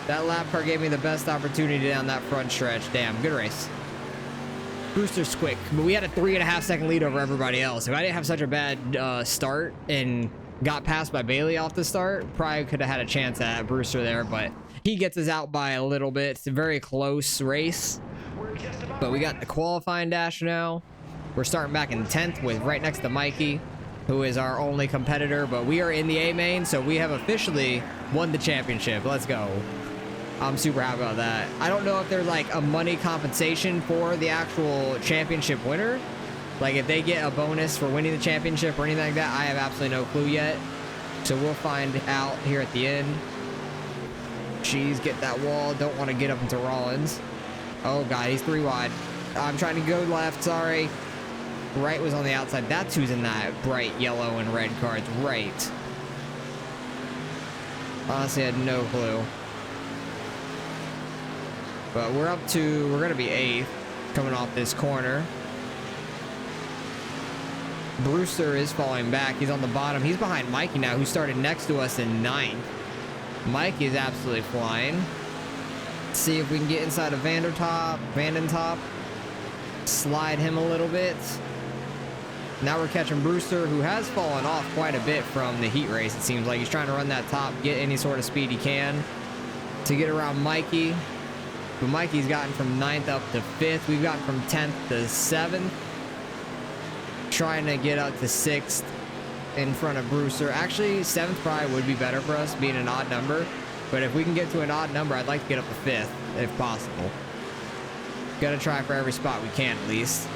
That lap car gave me the best opportunity down that front stretch. Damn, good race. Brewster's quick, but we had a 3.5-second lead over everybody else. If I didn't have such a bad start and got passed by Bailey off the start, probably could have had a chance at Brewster there, but he gets us out by a little bit. It's a very close race, but we got the qualifying dash now. We're starting back in 10th with right next to Mikey. who is our only competitor, but we are in the A main, so we have officially won the championship. Let's go. I'm super happy about that. I don't know if there's like a money compensation for the actual championship winner. Like if they get a bonus for winning the championship or anything like that, I have absolutely no clue yet. So we'll find out here at the end. Jeez, get that wall. Don't want to get up into Rollins. Oh God, he's 3 wide. I'm trying to go left, sorry. Right was on the outside. That's who's in that bright yellow and red cards. Right. Honestly, I had no clue. But we're going to be 8th coming off this corner. Brewster is falling back. He's on the bottom. He's behind Mikey now, who started next to us in 9th. Mikey is absolutely flying. Let's see if we can get inside of Vandentop. Slide him a little bit. Now we're catching Brewster, who has fallen off quite a bit from the heat race. It seems like he's trying to run that top, get any sort of speed he can to get around Mikey. But Mikey's gotten from 9th up to 5th. We've gotten from 10th to 7th. Trying to get up to 6th in front of Brewster. Actually, 7th probably would be better for us, being an odd number. But if we can get to an odd number, I'd like to get up to 5th, if possible. Gotta try for every spot we can, at least.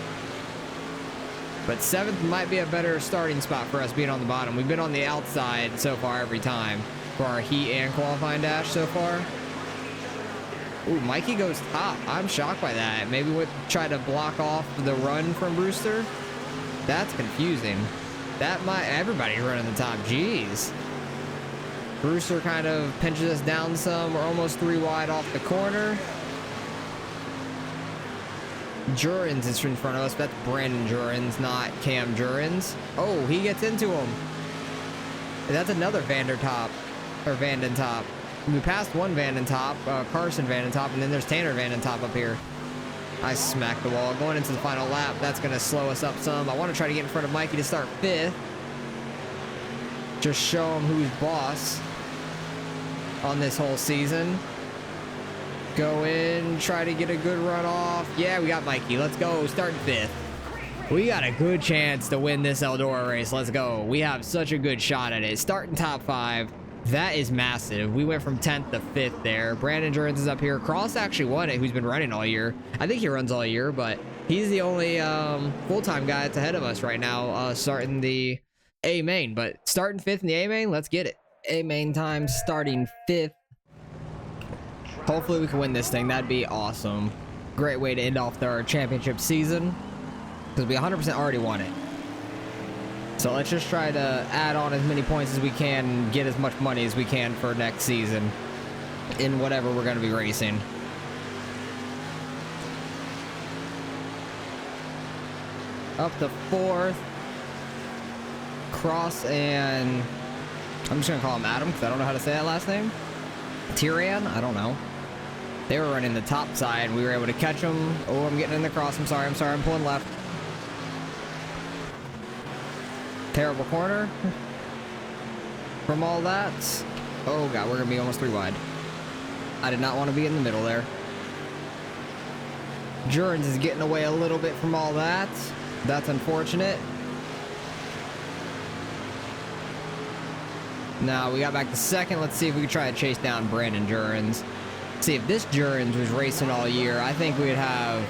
But 7th might be a better starting spot for us being on the bottom. We've been on the outside so far every time for our heat and qualifying dash so far. Ooh, Mikey goes top. I'm shocked by that. Maybe we'll try to block off the run from Brewster. That's confusing. Everybody's running the top. Jeez. Brewster kind of pinches us down some. We're almost 3 wide off the corner. Jurens is in front of us. That's Brandon Jurens, not Cam Jurens. Oh, he gets into him. That's another Vandentop. We passed one Vandentop, Carson Vandentop, and then there's Tanner Vandentop up here. I smacked the wall. Going into the final lap, that's going to slow us up some. I want to try to get in front of Mikey to start 5th. Just show him who's boss on this whole season. Go in, try to get a good run off. Yeah, we got Mikey. Let's go. Starting 5th. We got a good chance to win this Eldora race. Let's go. We have such a good shot at it. Starting top 5. That is massive. We went from 10th to 5th there. Brandon Jurens is up here. Cross actually won it, who's been running all year. I think he runs all year, but he's the only full-time guy that's ahead of us right now, starting the A main. But starting 5th in the A main, let's get it. A main time, starting 5th. Hopefully we can win this thing. That'd be awesome. Great way to end off our championship season, because we 100% already won it. So let's just try to add on as many points as we can and get as much money as we can for next season in whatever we're going to be racing. Up to 4th. Cross and... I'm just going to call him Adam because I don't know how to say that last name. Tyrian? I don't know. They were running the top side. We were able to catch them. Oh, I'm getting in the cross. I'm sorry. I'm pulling left. Terrible corner from all that. Oh God, we're gonna be almost 3 wide. I did not want to be in the middle there. Jurens is getting away a little bit from all that. That's unfortunate. Now we got back to 2nd. Let's see if we can try to chase down Brandon Jurens. See if this Jurens was racing all year. I think we'd have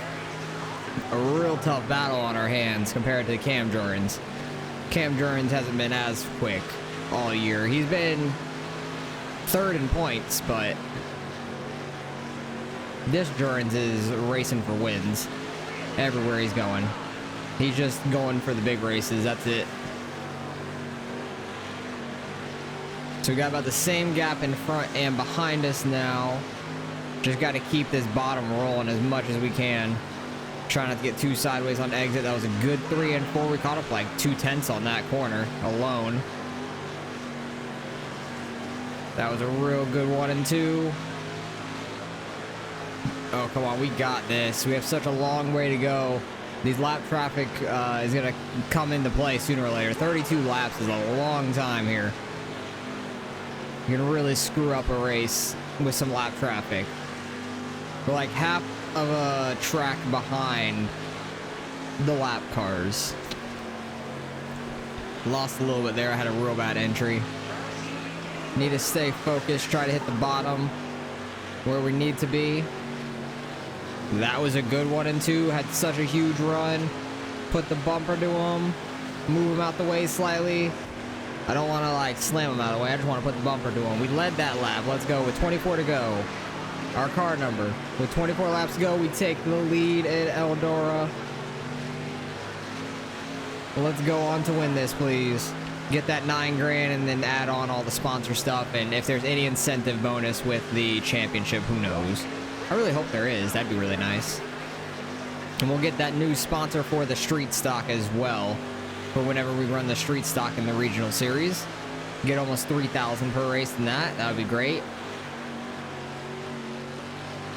a real tough battle on our hands compared to Cam Jurens. Cam Jurens hasn't been as quick all year. He's been 3rd in points, but this Jurens is racing for wins everywhere he's going. He's just going for the big races. That's it. So we got about the same gap in front and behind us now. Just got to keep this bottom rolling as much as we can. Try not to get too sideways on exit. That was a good 3 and 4. We caught up like 2/10 on that corner alone. That was a real good 1 and 2. Oh, come on. We got this. We have such a long way to go. These lap traffic is going to come into play sooner or later. 32 laps is a long time here. You're going to really screw up a race with some lap traffic. We're like half of a track behind the lap cars. Lost a little bit there. I had a real bad entry. Need to stay focused, try to hit the bottom where we need to be. That was a good 1 and 2. Had such a huge run. Put the bumper to him. Move him out the way slightly. I don't want to like slam him out of the way. I just want to put the bumper to him. We led that lap. Let's go with 24 to go. Our car number. With 24 laps to go, we take the lead at Eldora. Let's go on to win this, please. Get that $9 grand and then add on all the sponsor stuff. And if there's any incentive bonus with the championship, who knows? I really hope there is. That'd be really nice. And we'll get that new sponsor for the street stock as well. For whenever we run the street stock in the regional series. Get almost 3,000 per race in that. That would be great.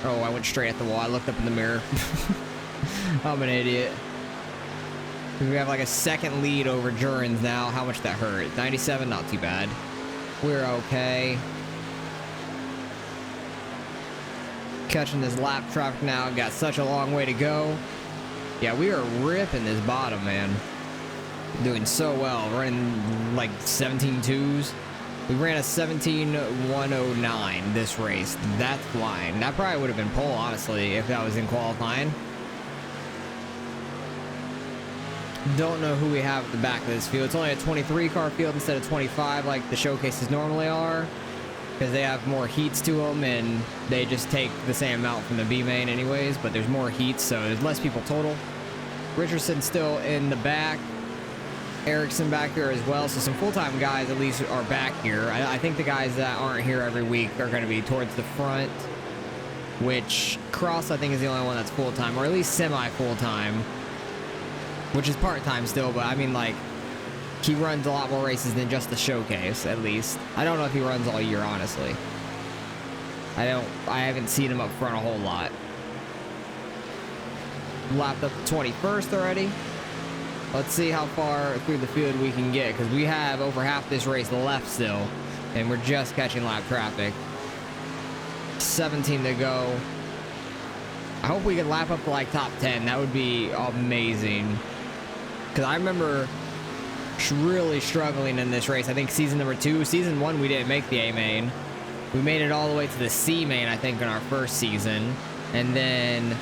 Oh, I went straight at the wall. I looked up in the mirror. I'm an idiot. We have like a second lead over Jurens now. How much that hurt? 97, not too bad. We're okay. Catching this lap traffic now. Got such a long way to go. Yeah, we are ripping this bottom, man. Doing so well. Running like 17.2s. We ran a 17.109 this race. That's flying. That probably would have been pole, honestly, if that was in qualifying. Don't know who we have at the back of this field. It's only a 23 car field instead of 25 like the showcases normally are. Because they have more heats to them and they just take the same amount from the B main anyways. But there's more heats, so there's less people total. Richardson still in the back. Erickson back here as well. So some full-time guys at least are back here. I think the guys that aren't here every week are going to be towards the front. Which Cross I think is the only one that's full-time. Or at least semi-full-time. Which is part-time still, but I mean, like, he runs a lot more races than just the showcase, at least. I don't know if he runs all year, honestly. I haven't seen him up front a whole lot. Lapped up to 21st already. Let's see how far through the field we can get, because we have over half this race left still, and we're just catching lap traffic. 17 to go. I hope we can lap up to, like, top 10. That would be amazing. Because I remember really struggling in this race. I think season number 2. Season 1, we didn't make the A main. We made it all the way to the C main, I think, in our first season. And then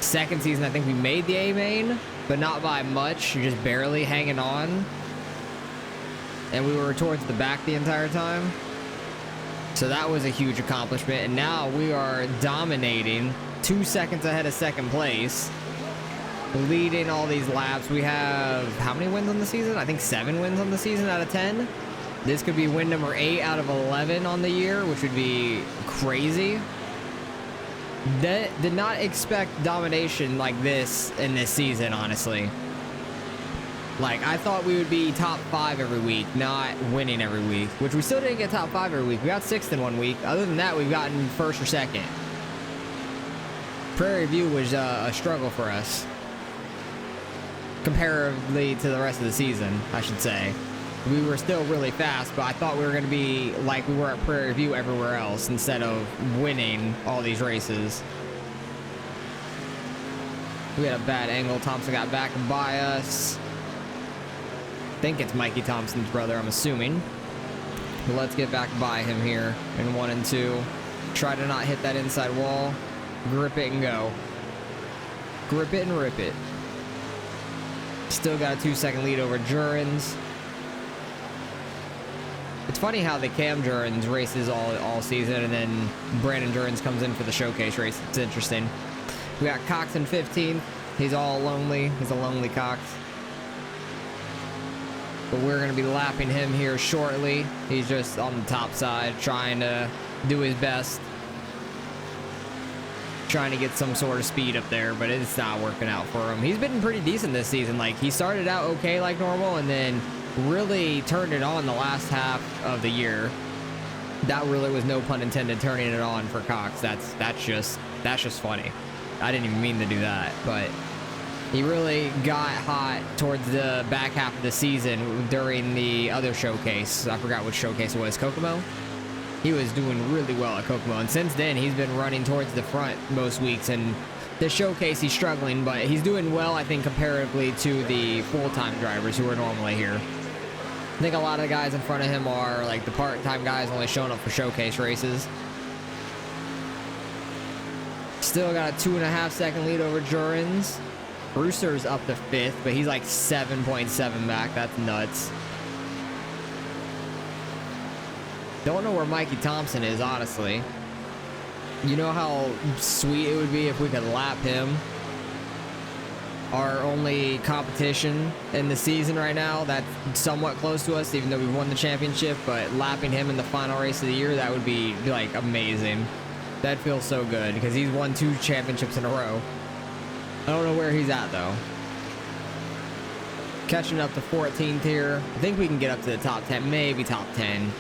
second season, I think we made the A main, but not by much. Just barely hanging on. And we were towards the back the entire time. So that was a huge accomplishment. And now we are dominating. 2 seconds ahead of second place. Leading all these laps. We have how many wins on the season? I think 7 wins on the season out of 10. This could be win number 8 out of 11 on the year, which would be crazy. Did not expect domination like this in this season, honestly. Like, I thought we would be top 5 every week, not winning every week, which we still didn't get top 5 every week. We got 6th in 1 week. Other than that, we've gotten 1st or 2nd. Prairie View was a struggle for us. Comparatively to the rest of the season, I should say. We were still really fast, but I thought we were going to be like we were at Prairie View everywhere else instead of winning all these races. We had a bad angle. Thompson got back by us. I think it's Mikey Thompson's brother, I'm assuming. But let's get back by him here in 1 and 2. Try to not hit that inside wall. Grip it and go. Grip it and rip it. Still got a 2-second lead over Jurens. It's funny how the Cam Jurens races all season, and then Brandon Jurens comes in for the showcase race. It's interesting. We got Cox in 15th. He's all lonely. He's a lonely Cox. But we're going to be lapping him here shortly. He's just on the top side, trying to do his best. Trying to get some sort of speed up there, but it's not working out for him. He's been pretty decent this season. Like, he started out okay like normal and then really turned it on the last half of the year. That really was, no pun intended, turning it on for Cox. That's just funny. I didn't even mean to do that, but he really got hot towards the back half of the season during the other showcase. I forgot which showcase it was. Kokomo? He was doing really well at Kokomo, and since then he's been running towards the front most weeks. And the showcase he's struggling, but he's doing well, I think, comparatively to the full-time drivers who are normally here. I think a lot of the guys in front of him are like the part-time guys only showing up for showcase races. Still got a 2.5 second lead over Jurens. Brewster's up to 5th, but he's like 7.7 back. That's nuts. Don't know where Mikey Thompson is, honestly. You know how sweet it would be if we could lap him? Our only competition in the season right now that's somewhat close to us, even though we've won the championship, but lapping him in the final race of the year, that would be like amazing. That feels so good because he's won 2 championships in a row. I don't know where he's at though. Catching up to 14th here. I think we can get up to the top 10, maybe top 10.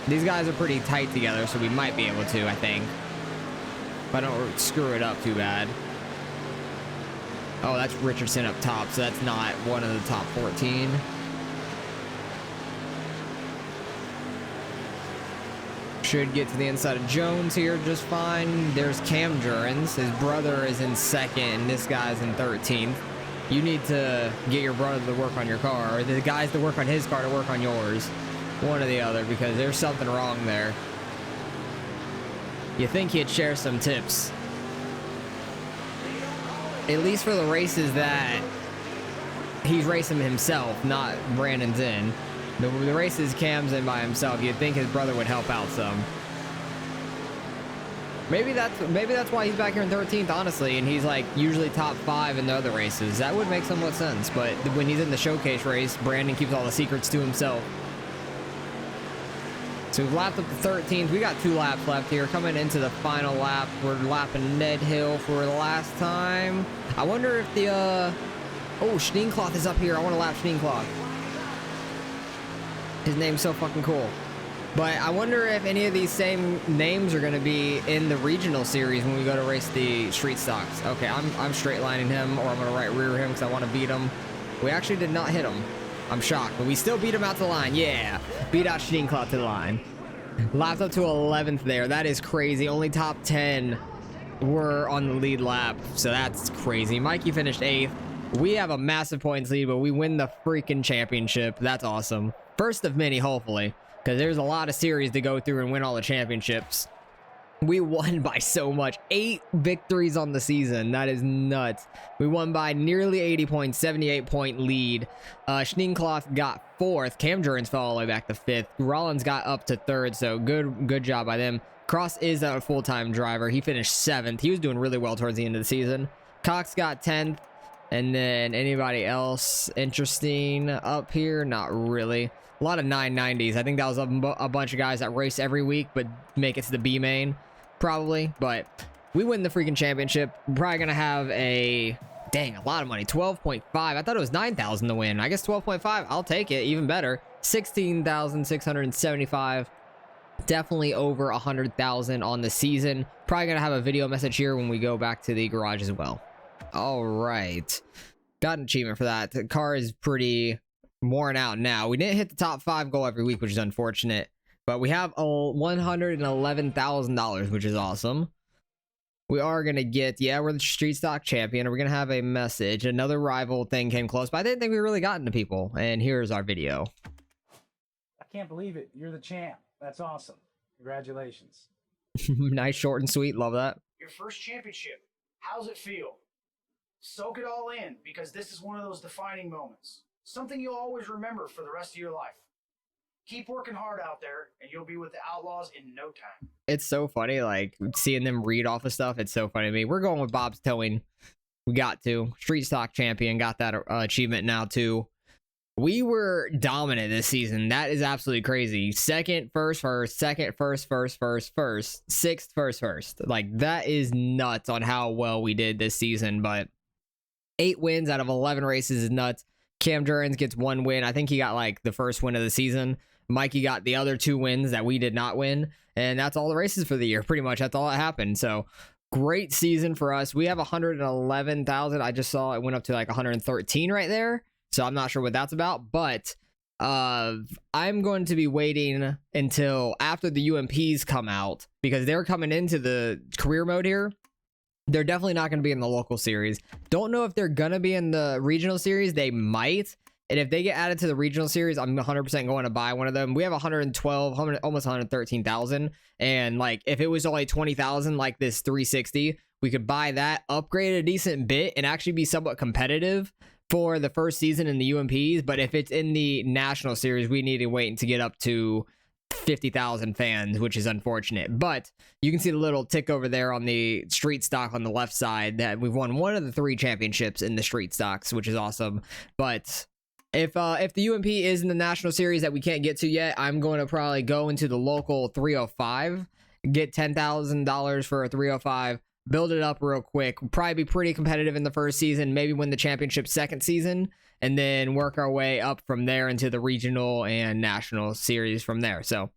These guys are pretty tight together, so we might be able to, I think. If I don't screw it up too bad. Oh, that's Richardson up top, so that's not one of the top 14. Should get to the inside of Jones here just fine. There's Cam Jurens. His brother is in 2nd, and this guy's in 13th. You need to get your brother to work on your car, or the guys to work on his car to work on yours. One or the other, because there's something wrong there. You think he'd share some tips. At least for the races that he's racing himself, not Brandon's in. The races Cam's in by himself, you'd think his brother would help out some. Maybe that's why he's back here in 13th, honestly, and he's like usually top 5 in the other races. That would make somewhat sense, but when he's in the showcase race, Brandon keeps all the secrets to himself. So we've lapped up to 13th. We got 2 laps left here. Coming into the final lap, we're lapping Ned Hill for the last time. I wonder if the, oh, Schneenkloth is up here. I want to lap Schneenkloth. His name's so fucking cool. But I wonder if any of these same names are going to be in the regional series when we go to race the street stocks. Okay, I'm straight lining him, or I'm going to right rear him because I want to beat him. We actually did not hit him. I'm shocked, but we still beat him out to the line. Yeah, beat out Schneenkloth to the line. Lapped up to 11th there. That is crazy. Only top 10 were on the lead lap, so that's crazy. Mikey finished 8th. We have a massive points lead, but we win the freaking championship. That's awesome. First of many, hopefully, because there's a lot of series to go through and win all the championships. We won by so much. 8 victories on the season. That is nuts. We won by nearly 80 points, 78 point lead. Schneenkloth got 4th. Cam Jurens fell all the way back to 5th. Rollins got up to 3rd, so good job by them. Cross is a full-time driver. He finished 7th. He was doing really well towards the end of the season. Cox got 10th. And then anybody else interesting up here? Not really. A lot of 990s. I think that was a bunch of guys that race every week but make it to the B main. Probably, but we win the freaking championship. We're probably gonna have a lot of money. 12.5. I thought it was 9,000 to win. I guess 12.5. I'll take it. Even better. 16,675. Definitely over 100,000 on the season. Probably gonna have a video message here when we go back to the garage as well. All right, got an achievement for that. The car is pretty worn out now. We didn't hit the top 5 goal every week, which is unfortunate. But we have $111,000, which is awesome. We are going to get, yeah, we're the street stock champion. We're going to have a message. Another rival thing came close, but I didn't think we really got into people. And here's our video. I can't believe it. You're the champ. That's awesome. Congratulations. Nice, short and sweet. Love that. Your first championship. How's it feel? Soak it all in, because this is one of those defining moments. Something you'll always remember for the rest of your life. Keep working hard out there, and you'll be with the Outlaws in no time. It's so funny, like, seeing them read off of stuff. It's so funny to me. We're going with Bob's Towing. We got to. Street Stock Champion. Got that achievement now, too. We were dominant this season. That is absolutely crazy. Second, first, second, first, 6th, first. Like, that is nuts on how well we did this season, but 8 wins out of 11 races is nuts. Cam Jurens gets 1 win. I think he got, like, the first win of the season. Mikey got the other 2 wins that we did not win, and that's all the races for the year. Pretty much, that's all that happened. So, great season for us. We have 111,000. I just saw it went up to, like, 113 right there. So I'm not sure what that's about, but I'm going to be waiting until after the UMPs come out because they're coming into the career mode here. They're definitely not going to be in the local series. Don't know if they're going to be in the regional series. They might. And if they get added to the regional series, I'm 100% going to buy one of them. We have 112, almost 113,000. And like, if it was only 20,000, like this 360, we could buy that, upgrade a decent bit, and actually be somewhat competitive for the first season in the UMPs. But if it's in the national series, we need to wait to get up to 50,000 fans, which is unfortunate. But you can see the little tick over there on the street stock on the left side that we've won one of the 3 championships in the street stocks, which is awesome. But if the UMP is in the national series that we can't get to yet, I'm going to probably go into the local 305, get $10,000 for a 305, build it up real quick. We'll probably be pretty competitive in the first season, maybe win the championship second season, and then work our way up from there into the regional and national series from there. So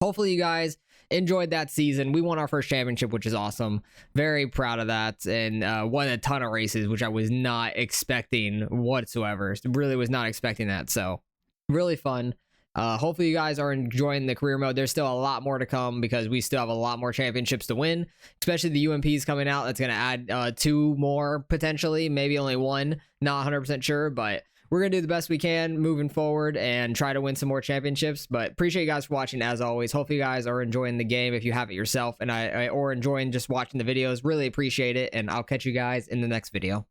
hopefully you guys enjoyed that season. We won our first championship, which is awesome. Very proud of that, and won a ton of races, which I was not expecting whatsoever. Really was not expecting that. So really fun. Hopefully you guys are enjoying the career mode. There's still a lot more to come because we still have a lot more championships to win, especially the UMPs coming out. That's going to add 2 more potentially, maybe only 1. Not 100% sure, but we're going to do the best we can moving forward and try to win some more championships. But appreciate you guys for watching as always. Hopefully you guys are enjoying the game if you have it yourself, and or enjoying just watching the videos. Really appreciate it, and I'll catch you guys in the next video.